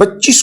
25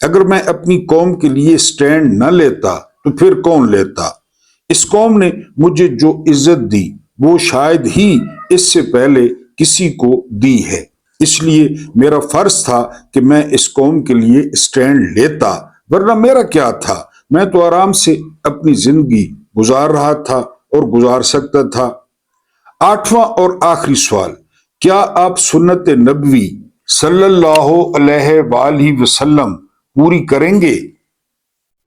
اگر میں اپنی قوم کے لیے سٹینڈ نہ لیتا تو پھر کون لیتا؟ اس قوم نے مجھے جو عزت دی وہ شاید ہی اس سے پہلے کسی کو دی ہے، اس لیے میرا فرض تھا کہ میں اس قوم کے لیے سٹینڈ لیتا، ورنہ میرا کیا تھا، میں تو آرام سے اپنی زندگی گزار رہا تھا اور گزار سکتا تھا۔ آٹھواں اور آخری سوال، کیا آپ سنت نبوی صلی اللہ علیہ وآلہ وسلم پوری کریں گے؟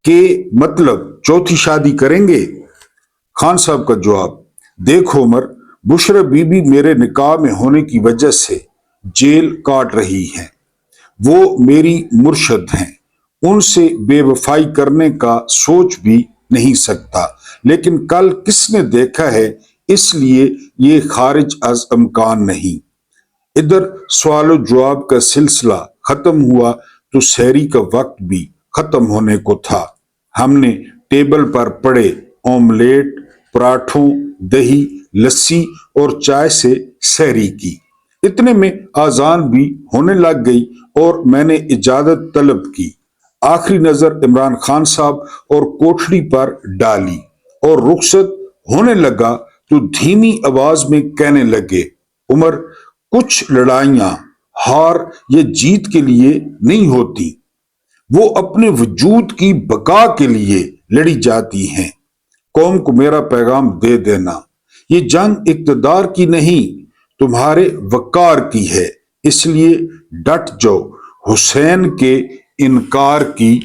کہ مطلب چوتھی شادی کریں گے؟ خان صاحب کا جواب، دیکھو عمر، بشرا بی بی میرے نکاح میں ہونے کی وجہ سے جیل کاٹ رہی ہیں، وہ میری مرشد ہیں، ان سے بے وفائی کرنے کا سوچ بھی نہیں سکتا، لیکن کل کس نے دیکھا ہے، اس لیے یہ خارج از امکان نہیں۔ ادھر سوال و جواب کا سلسلہ ختم ہوا تو سحری کا وقت بھی ختم ہونے کو تھا۔ ہم نے ٹیبل پر پڑے اوملیٹ، پراٹھوں، دہی، لسی اور چائے سے سحری کی۔ اتنے میں آذان بھی ہونے لگ گئی اور میں نے اجازت طلب کی۔ آخری نظر عمران خان صاحب اور کوٹھڑی پر ڈالی اور رخصت ہونے لگا تو دھیمی آواز میں کہنے لگے، عمر، کچھ لڑائیاں ہار یا جیت کے لیے نہیں ہوتی، وہ اپنے وجود کی بقا کے لیے لڑی جاتی ہیں۔ قوم کو میرا پیغام دے دینا، یہ جنگ اقتدار کی نہیں، تمہارے وقار کی ہے، اس لیے ڈٹ جاؤ حسین کے انکار کی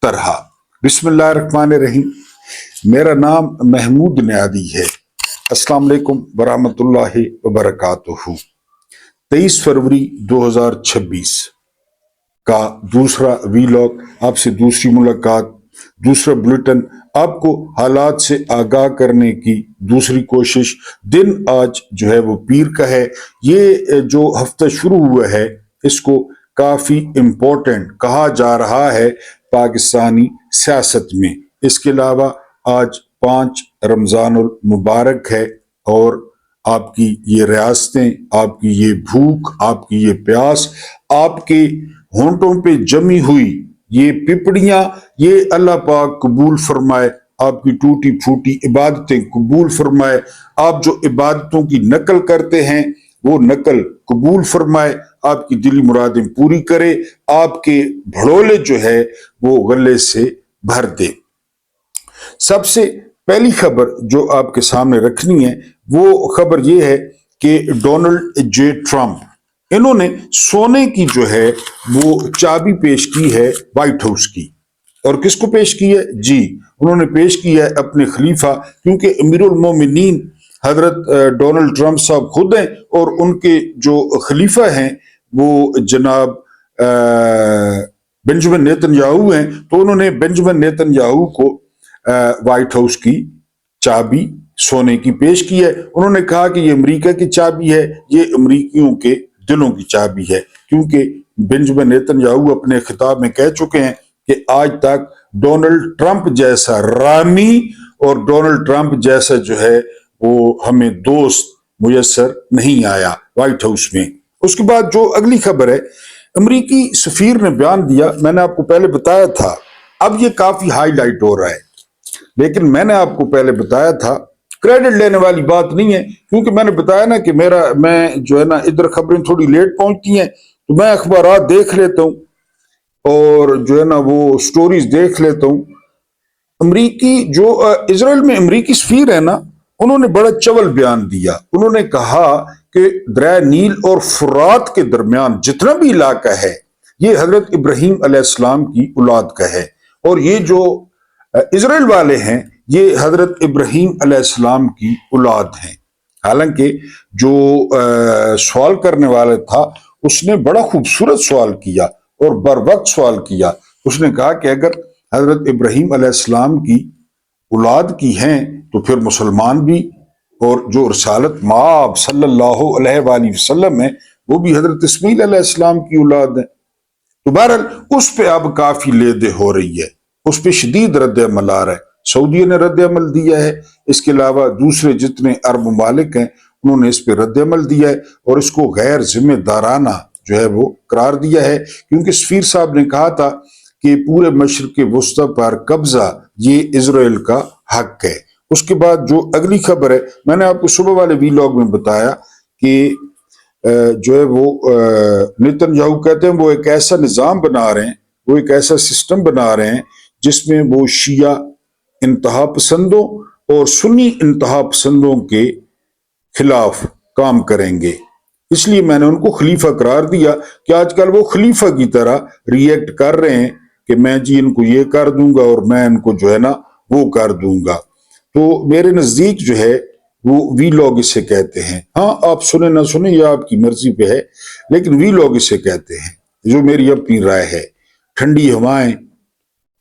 طرح۔ بسم اللہ الرحمن الرحیم۔ میرا نام محمود نیادی ہے۔ السلام علیکم ورحمۃ اللہ وبرکاتہ۔ 23 فروری 2026 کا دوسرا ویلاگ، آپ سے دوسری ملاقات، دوسرا بلٹن، آپ کو حالات سے آگاہ کرنے کی دوسری کوشش۔ دن آج جو ہے وہ پیر کا ہے۔ یہ جو ہفتہ شروع ہوا ہے اس کو کافی امپورٹنٹ کہا جا رہا ہے پاکستانی سیاست میں۔ اس کے علاوہ آج 5 رمضان المبارک ہے اور آپ کی یہ ریاستیں، آپ کی یہ بھوک، آپ کی یہ پیاس، آپ کے ہونٹوں پہ جمی ہوئی یہ پپڑیاں، یہ اللہ پاک قبول فرمائے، آپ کی ٹوٹی پھوٹی عبادتیں قبول فرمائے، آپ جو عبادتوں کی نقل کرتے ہیں وہ نقل قبول فرمائے، آپ کی دلی مرادیں پوری کرے، آپ کے بھڑولے جو ہے وہ غلے سے بھر دے۔ سب سے پہلی خبر جو آپ کے سامنے رکھنی ہے وہ خبر یہ ہے کہ ڈونلڈ جے ٹرمپ، انہوں نے سونے کی جو ہے وہ چابی پیش کی ہے وائٹ ہاؤس کی۔ اور کس کو پیش کی ہے؟ جی، انہوں نے پیش کی ہے اپنے خلیفہ، کیونکہ امیر المومنین حضرت ڈونلڈ ٹرمپ صاحب خود ہیں اور ان کے جو خلیفہ ہیں وہ جناب بنجمن نیتن یاہو ہیں، تو انہوں نے بنجمن نیتن یاہو کو وائٹ ہاؤس کی چابی سونے کی پیش کی ہے۔ انہوں نے کہا کہ یہ امریکہ کی چابی ہے، یہ امریکیوں کے دلوں کی چابی ہے، کیونکہ بنجمن نیتن یاہو اپنے خطاب میں کہہ چکے ہیں کہ آج تک ڈونلڈ ٹرمپ جیسا رامی اور ڈونلڈ ٹرمپ جیسا جو ہے وہ ہمیں دوست میسر نہیں آیا وائٹ ہاؤس میں۔ اس کے بعد جو اگلی خبر ہے، امریکی سفیر نے بیان دیا، میں نے آپ کو پہلے بتایا تھا، اب یہ کافی ہائی لائٹ ہو رہا ہے، لیکن میں نے آپ کو پہلے بتایا تھا، کریڈٹ لینے والی بات نہیں ہے، کیونکہ میں نے بتایا نا کہ میں جو ہے نا ادھر خبریں تھوڑی لیٹ پہنچتی ہیں تو میں اخبارات دیکھ لیتا ہوں اور جو ہے نا وہ سٹوریز دیکھ لیتا ہوں۔ امریکی جو اسرائیل میں امریکی سفیر ہے نا، انہوں نے بڑا چول بیان دیا۔ انہوں نے کہا کہ دریائے نیل اور فرات کے درمیان جتنا بھی علاقہ ہے یہ حضرت ابراہیم علیہ السلام کی اولاد کا ہے، اور یہ جو اسرائیل والے ہیں یہ حضرت ابراہیم علیہ السلام کی اولاد ہیں۔ حالانکہ جو سوال کرنے والا تھا اس نے بڑا خوبصورت سوال کیا اور بر وقت سوال کیا۔ اس نے کہا کہ اگر حضرت ابراہیم علیہ السلام کی اولاد کی ہیں تو پھر مسلمان بھی، اور جو رسالت مآب صلی اللہ علیہ وآلہ وسلم ہے وہ بھی حضرت اسماعیل علیہ السلام کی اولاد ہے۔ تو بہرحال اس پہ اب کافی لیدے ہو رہی ہے، اس پہ شدید رد عمل آ رہا ہے۔ سعودیہ نے رد عمل دیا ہے، اس کے علاوہ دوسرے جتنے عرب ممالک ہیں انہوں نے اس پہ رد عمل دیا ہے اور اس کو غیر ذمہ دارانہ جو ہے وہ قرار دیا ہے، کیونکہ سفیر صاحب نے کہا تھا کہ پورے مشرق وسطی پر قبضہ یہ اسرائیل کا حق ہے۔ اس کے بعد جو اگلی خبر ہے، میں نے آپ کو صبح والے ویلاگ میں بتایا کہ جو ہے وہ نیتن یاہو کہتے ہیں وہ ایک ایسا نظام بنا رہے ہیں، وہ ایک ایسا سسٹم بنا رہے ہیں جس میں وہ شیعہ انتہا پسندوں اور سنی انتہا پسندوں کے خلاف کام کریں گے۔ اس لیے میں نے ان کو خلیفہ قرار دیا کہ آج کل وہ خلیفہ کی طرح ری ایکٹ کر رہے ہیں کہ میں جی ان کو یہ کر دوں گا اور میں ان کو جو ہے نا وہ کر دوں گا۔ تو میرے نزدیک جو ہے وہ وی لاگ اسے کہتے ہیں۔ ہاں آپ سنیں نہ سنیں یہ آپ کی مرضی پہ ہے، لیکن وی لاگ اسے کہتے ہیں، جو میری اپنی رائے ہے۔ ٹھنڈی ہوائیں،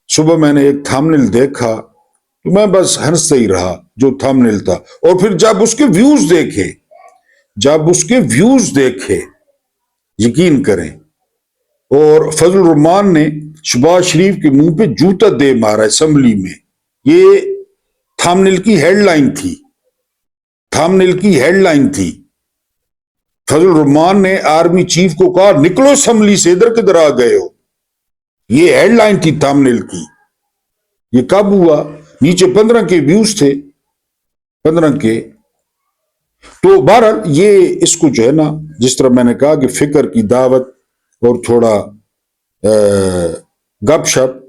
صبح میں نے ایک تھامنل دیکھا تو میں بس ہنستا ہی رہا، جو تھامنل تھا، اور پھر جب اس کے ویوز دیکھے یقین کریں، اور فضل الرحمان نے شہباز شریف کے منہ پہ جوتا دے مارا اسمبلی میں۔ یہ تھامنل کی ہیڈ لائن تھی۔ فضل الرحمان نے آرمی چیف کو کہا نکلو اسمبلی سے، ادھر کدھر آ گئے ہو۔ یہ ہیڈ لائن تھی تھامنل کی۔ یہ کب ہوا؟ نیچے 15 کے ویوز تھے، 15 کے۔ تو بہرحال یہ اس کو جو ہے نا، جس طرح میں نے کہا کہ فکر کی دعوت اور تھوڑا گپ شپ،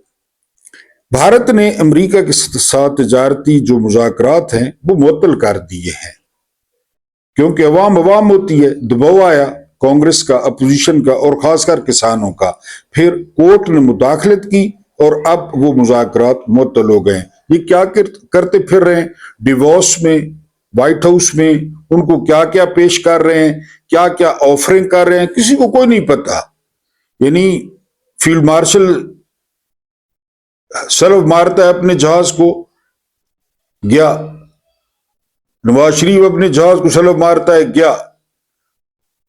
بھارت نے امریکہ کے ساتھ تجارتی جو مذاکرات ہیں وہ معطل کر دیے ہیں، کیونکہ عوام ہوتی ہے۔ دباؤ آیا کانگریس کا، اپوزیشن کا، اور خاص کر کسانوں کا، پھر کورٹ نے مداخلت کی اور اب وہ مذاکرات معطل ہو گئے۔ یہ کیا کرتے پھر رہے ہیں ڈیوورس میں، وائٹ ہاؤس میں ان کو کیا کیا پیش کر رہے ہیں، کیا کیا آفرنگ کر رہے ہیں، کسی کو کوئی نہیں پتا۔ یعنی فیلڈ مارشل سلو مارتا ہے اپنے جہاز کو، گیا۔ نواز شریف اپنے جہاز کو سلو مارتا ہے، گیا۔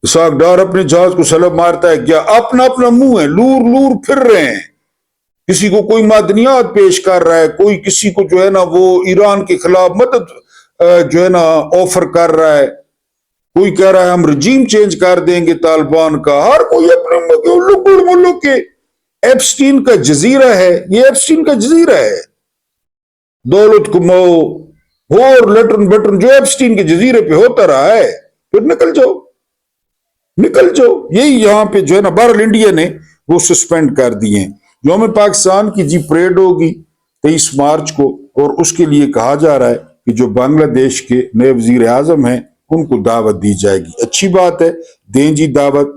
اسحاق ڈار اپنے جہاز کو سلو مارتا ہے، گیا۔ اپنا منہ ہے، لور پھر رہے ہیں۔ کسی کو کوئی معدنیات پیش کر رہا ہے، کوئی کسی کو جو ہے نا وہ ایران کے خلاف مدد جو ہے نا آفر کر رہا ہے، کوئی کہہ رہا ہے ہم رجیم چینج کر دیں گے طالبان کا۔ ہر کوئی اپنے ملک کے ایپسٹین کا جزیرہ ہے، یہ ایپسٹین کا جزیرہ ہے۔ دولت کماؤ اور لٹرن بٹرن جو ایپسٹین کے جزیرے پہ ہوتا رہا ہے، پھر نکل جاؤ۔ یہی یہاں پہ جو ہے نا بہرحال انڈیا نے وہ سسپینڈ کر دیے ہیں۔ یوم پاکستان کی جی پریڈ ہوگی 23 مارچ کو، اور اس کے لیے کہا جا رہا ہے کہ جو بنگلہ دیش کے نئے وزیر اعظم ہیں ان کو دعوت دی جائے گی۔ اچھی بات ہے، دیں جی دعوت۔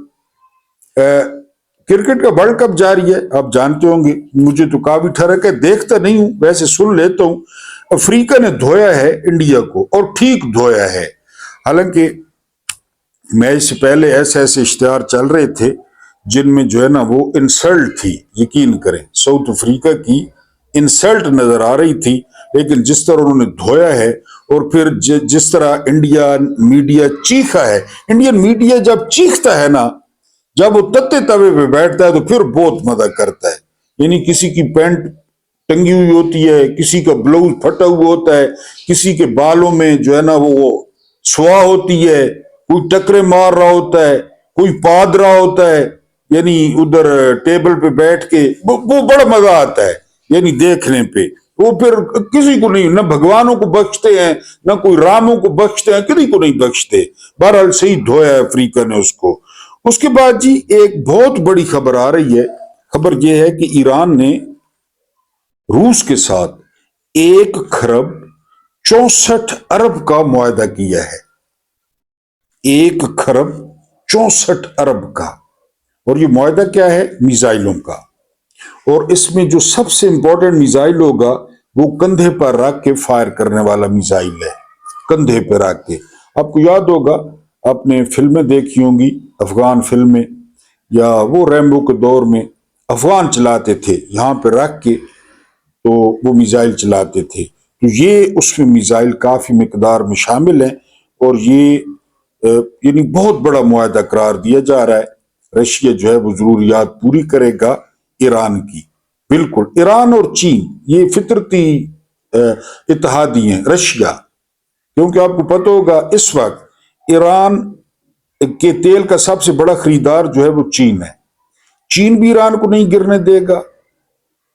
کرکٹ کا ورلڈ کپ جاری ہے، آپ جانتے ہوں گے، مجھے تو کافی ٹھڑک ہے، دیکھتا نہیں ہوں، ویسے سن لیتا ہوں۔ افریقہ نے دھویا ہے انڈیا کو، اور ٹھیک دھویا ہے۔ حالانکہ میچ سے پہلے ایسے اشتہار چل رہے تھے جن میں جو ہے نا وہ انسلٹ تھی، یقین کریں ساؤتھ افریقہ کی انسلٹ نظر آ رہی تھی، لیکن جس طرح انہوں نے دھویا ہے، اور پھر جس طرح انڈین میڈیا چیخا ہے۔ انڈین میڈیا جب چیختا ہے نا، جب وہ تتے توے پہ بیٹھتا ہے تو پھر بہت مزہ کرتا ہے۔ یعنی کسی کی پینٹ ٹنگی ہوئی ہوتی ہے، کسی کا بلاؤز پھٹا ہوا ہوتا ہے، کسی کے بالوں میں جو ہے نا وہ سوا ہوتی ہے، کوئی ٹکرے مار رہا ہوتا ہے، کوئی پاد رہا ہوتا ہے، یعنی ادھر ٹیبل پہ بیٹھ کے وہ بڑا مزہ آتا ہے یعنی دیکھنے پہ۔ وہ پھر کسی کو نہیں، نہ بھگوانوں کو بخشتے ہیں، نہ کوئی راموں کو بخشتے ہیں، کسی کو نہیں بخشتے۔ بہرحال صحیح دھویا ہے افریقہ نے اس کو۔ اس کے بعد جی ایک بہت بڑی خبر آ رہی ہے۔ خبر یہ ہے کہ ایران نے روس کے ساتھ 1 ارب 64 ارب کا معاہدہ کیا ہے۔ 1 ارب 64 ارب کا، اور یہ معاہدہ کیا ہے؟ میزائلوں کا۔ اور اس میں جو سب سے امپورٹنٹ میزائل ہوگا وہ کندھے پر رکھ کے فائر کرنے والا میزائل ہے، کندھے پہ رکھ کے۔ آپ کو یاد ہوگا، آپ نے فلمیں دیکھی ہوں گی، افغان فلمیں، یا وہ ریمبو کے دور میں افغان چلاتے تھے یہاں پہ رکھ کے، تو وہ میزائل چلاتے تھے۔ تو یہ اس میں میزائل کافی مقدار میں شامل ہیں، اور یہ یعنی بہت بڑا معاہدہ قرار دیا جا رہا ہے۔ رشیا جو ہے وہ ضروریات پوری کرے گا ایران کی۔ بالکل، ایران اور چین یہ فطرتی اتحادی ہیں۔ رشیا، کیونکہ آپ کو پتہ ہوگا اس وقت ایران کے تیل کا سب سے بڑا خریدار جو ہے وہ چین ہے۔ چین بھی ایران کو نہیں گرنے دے گا،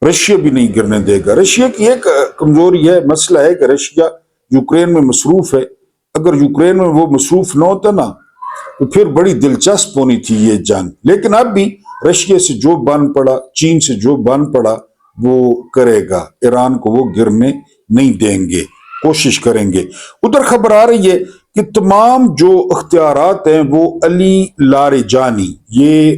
رشیا بھی نہیں گرنے دے گا. رشیا کی ایک کمزوری ہے, مسئلہ ہے کہ رشیا یوکرین میں مصروف ہے. اگر یوکرین میں وہ مصروف نہ ہوتا نا تو پھر بڑی دلچسپ ہونی تھی یہ جنگ. لیکن اب بھی رشیا سے جو بن پڑا, چین سے جو بن پڑا وہ کرے گا. ایران کو وہ گرنے نہیں دیں گے, کوشش کریں گے. ادھر خبر آ رہی ہے کہ تمام جو اختیارات ہیں وہ علی لاریجانی, یہ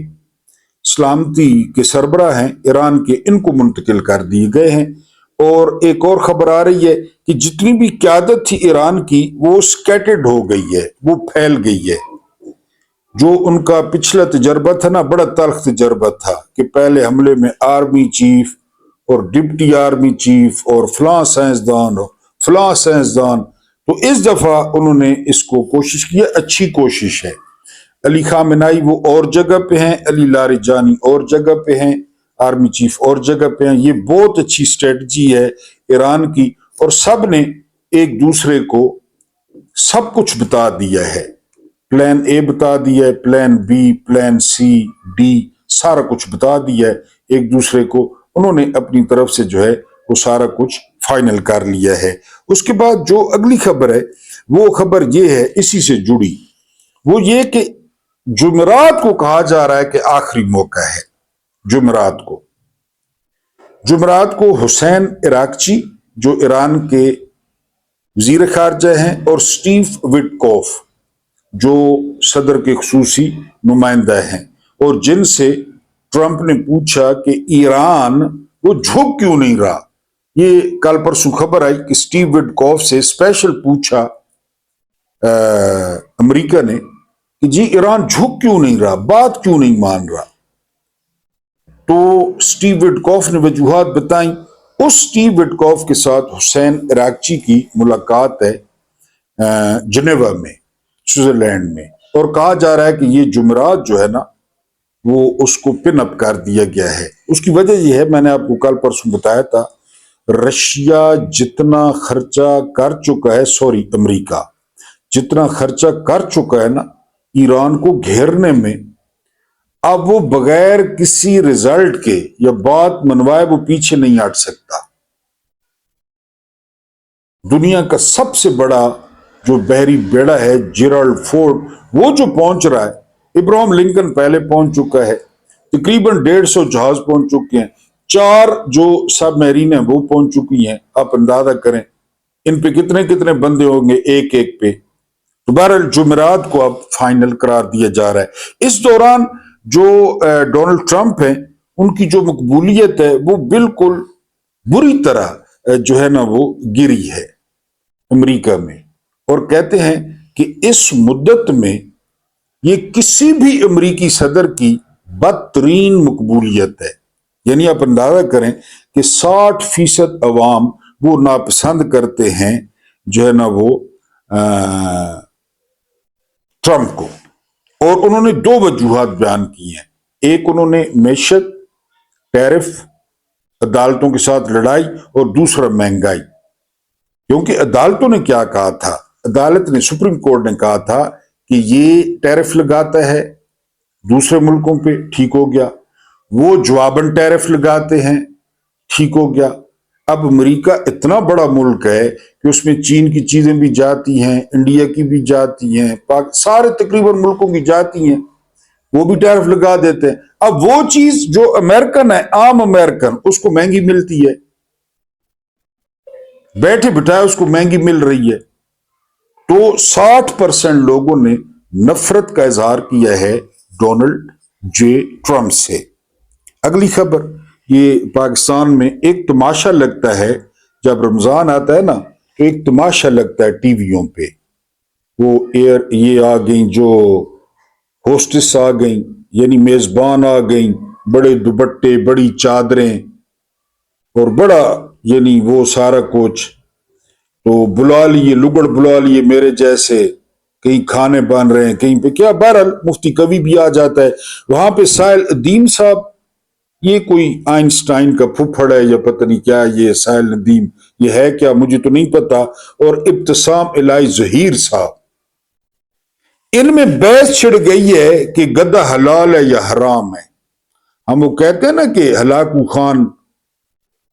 سلامتی کے سربراہ ہیں ایران کے, ان کو منتقل کر دیے گئے ہیں. اور ایک اور خبر آ رہی ہے کہ جتنی بھی قیادت تھی ایران کی وہ سکیٹرڈ ہو گئی ہے, وہ پھیل گئی ہے. جو ان کا پچھلا تجربہ تھا نا, بڑا تلخ تجربہ تھا کہ پہلے حملے میں آرمی چیف اور ڈپٹی آرمی چیف اور فلاں سائنسدان, تو اس دفعہ انہوں نے اس کو کوشش کی, اچھی کوشش ہے. علی خامنائی وہ اور جگہ پہ ہیں, علی لاریجانی اور جگہ پہ ہیں, آرمی چیف اور جگہ پہ ہیں. یہ بہت اچھی اسٹریٹجی ہے ایران کی, اور سب نے ایک دوسرے کو سب کچھ بتا دیا ہے. پلان اے بتا دیا ہے, plan be, plan C, D, سارا کچھ بتا دیا ہے ایک دوسرے کو. انہوں نے اپنی طرف سے جو ہے وہ سارا کچھ فائنل کر لیا ہے. اس کے بعد جو اگلی خبر ہے وہ خبر یہ ہے اسی سے جڑی, وہ یہ کہ جمعرات کو کہا جا رہا ہے کہ آخری موقع ہے. جمعرات کو حسین عراقچی جو ایران کے وزیر خارجہ ہیں, اور سٹیو وٹکوف جو صدر کے خصوصی نمائندہ ہیں, اور جن سے ٹرمپ نے پوچھا کہ ایران وہ جھک کیوں نہیں رہا. یہ کل پرسوں خبر آئی کہ سٹیو وٹکوف سے اسپیشل پوچھا امریکہ نے کہ جی ایران جھک کیوں نہیں رہا, بات کیوں نہیں مان رہا. تو سٹیو وٹکوف نے وجوہات بتائیں. اس سٹیو وٹکوف کے ساتھ حسین عراقچی کی ملاقات ہے جنیوا میں, سوئٹزرلینڈ میں, اور کہا جا رہا ہے کہ یہ جمعرات جو ہے نا وہ اس کو پن اپ کر دیا گیا ہے. اس کی وجہ یہ ہے, میں نے آپ کو کل پرسوں بتایا تھا, رشیا جتنا خرچہ کر چکا ہے, امریکہ جتنا خرچہ کر چکا ہے نا ایران کو گھیرنے میں, اب وہ بغیر کسی رزلٹ کے یا بات منوائے وہ پیچھے نہیں ہٹ سکتا. دنیا کا سب سے بڑا جو بحری بیڑا ہے جیرالڈ فورڈ, وہ جو پہنچ رہا ہے, ابراہم لنکن پہلے پہنچ چکا ہے, تقریباً 150 جہاز پہنچ چکے ہیں, 4 جو سب میرین ہیں وہ پہنچ چکی ہیں. آپ اندازہ کریں ان پہ کتنے بندے ہوں گے ایک ایک پہ. دوبارہ جمعرات کو اب فائنل قرار دیا جا رہا ہے. اس دوران جو ڈونلڈ ٹرمپ ہیں ان کی جو مقبولیت ہے وہ بالکل بری طرح جو ہے نا وہ گری ہے امریکہ میں, اور کہتے ہیں کہ اس مدت میں یہ کسی بھی امریکی صدر کی بدترین مقبولیت ہے. یعنی آپ اندازہ کریں کہ 60% عوام وہ ناپسند کرتے ہیں جو ہے نا وہ ٹرمپ کو. اور انہوں نے 2 وجوہات بیان کی ہیں. ایک انہوں نے معیشت, ٹیرف, عدالتوں کے ساتھ لڑائی, اور دوسرا مہنگائی. کیونکہ عدالتوں نے کیا کہا تھا, عدالت نے, سپریم کورٹ نے کہا تھا کہ یہ ٹیرف لگاتا ہے دوسرے ملکوں پہ, ٹھیک ہو گیا. وہ جواباً ٹیرف لگاتے ہیں, ٹھیک ہو گیا. اب امریکہ اتنا بڑا ملک ہے کہ اس میں چین کی چیزیں بھی جاتی ہیں, انڈیا کی بھی جاتی ہیں, سارے تقریباً ملکوں کی جاتی ہیں, وہ بھی ٹیرف لگا دیتے ہیں. اب وہ چیز جو امریکن ہے, عام امریکن, اس کو مہنگی ملتی ہے, بیٹھے بٹھائے اس کو مہنگی مل رہی ہے. تو 60% لوگوں نے نفرت کا اظہار کیا ہے ڈونلڈ جے ٹرمپ سے. اگلی خبر, یہ پاکستان میں ایک تماشا لگتا ہے جب رمضان آتا ہے نا, تو ایک تماشا لگتا ہے ٹی ویوں پہ. وہ یہ آ گئیں جو ہوسٹس آ گئیں, یعنی میزبان آ گئیں, بڑے دوپٹے, بڑی چادریں, اور بڑا یعنی وہ سارا کچھ. تو بلا لیے, لگڑ بلا لیے میرے جیسے, کہیں کھانے بن رہے ہیں, کہیں پہ کیا. بہرحال مفتی کبھی بھی آ جاتا ہے وہاں پہ. سائل ندیم صاحب, یہ کوئی آئنسٹائن کا پھپھڑ ہے یا پتہ نہیں کیا, یہ سائل ندیم یہ ہے کیا, مجھے تو نہیں پتا. اور ابتسام الہی ظہیر صاحب, ان میں بحث چھڑ گئی ہے کہ گدھا حلال ہے یا حرام ہے. ہم وہ کہتے ہیں نا کہ ہلاکو خان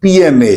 PNA,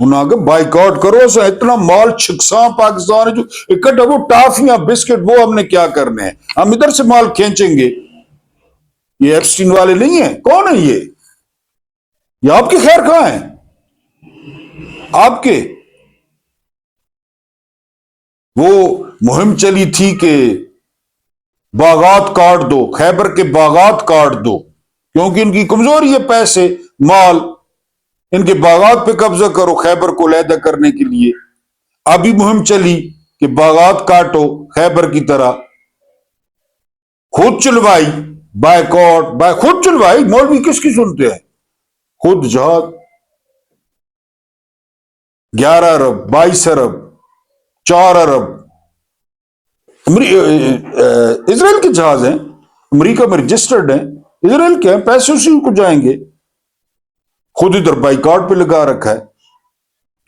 انہوں نے کہا بائیکاٹ کرو اسا اتنا مال چھکساں پاکستان ہے جو اکٹھا وہ ٹافیاں بسکٹ وہ ہم نے کیا کرنے ہیں، ہم ادھر سے مال کھینچیں گے۔ یہ ایپسٹین والے نہیں ہیں، کون ہیں یہ آپ کے خیر کہاں ہیں؟ آپ کے وہ مہم چلی تھی کہ باغات کاٹ دو، خیبر کے باغات کاٹ دو، کیونکہ ان کی کمزوری ہے پیسے مال، ان کے باغات پہ قبضہ کرو خیبر کو علیحدہ کرنے کے لیے۔ ابھی مہم چلی کہ باغات کاٹو خیبر کی طرح، خود چلوائی بائیکاٹ، خود چلوائی، مولوی کس کی سنتے ہیں؟ خود جہاد، 11 ارب، 22 ارب، 4 ارب اسرائیل کے جہاز ہیں، امریکہ میں رجسٹرڈ ہیں، اسرائیل کے ہیں، پیسے اسی کو جائیں گے، خود ادھر بائیکاٹ پہ لگا رکھا ہے۔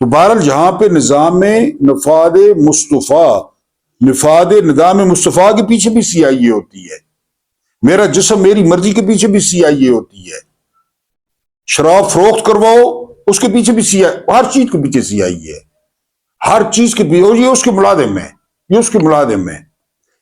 تو بہرحال جہاں پہ نظام نفاذ مصطفیٰ، نفاذ نظام مصطفیٰ کے پیچھے بھی سی آئی اے ہوتی ہے، میرا جسم میری مرضی کے پیچھے بھی سی آئی اے ہوتی ہے، شراب فروخت کرواؤ اس کے پیچھے بھی سی آئی اے، ہر چیز کے پیچھے سی آئی اے ہے، ہر چیز کے پیچھے، اور یہ اس کے ملازم ہے، یہ اس کے ملازم ہے۔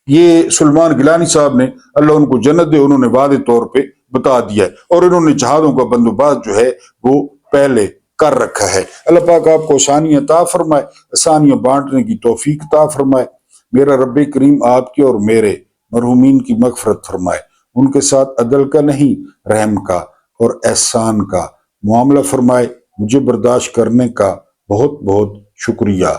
یہ سلمان گیلانی صاحب نے، اللہ ان کو جنت دے، انہوں نے واضح طور پہ بتا دیا ہے، اور انہوں نے جہادوں کا بندوبست جو ہے وہ پہلے کر رکھا ہے۔ اللہ پاک آپ کو آسانیاں عطا فرمائے، آسانیاں بانٹنے کی توفیق عطا فرمائے۔ میرا رب کریم آپ کے اور میرے مرحومین کی مغفرت فرمائے، ان کے ساتھ عدل کا نہیں رحم کا اور احسان کا معاملہ فرمائے۔ مجھے برداشت کرنے کا بہت بہت شکریہ۔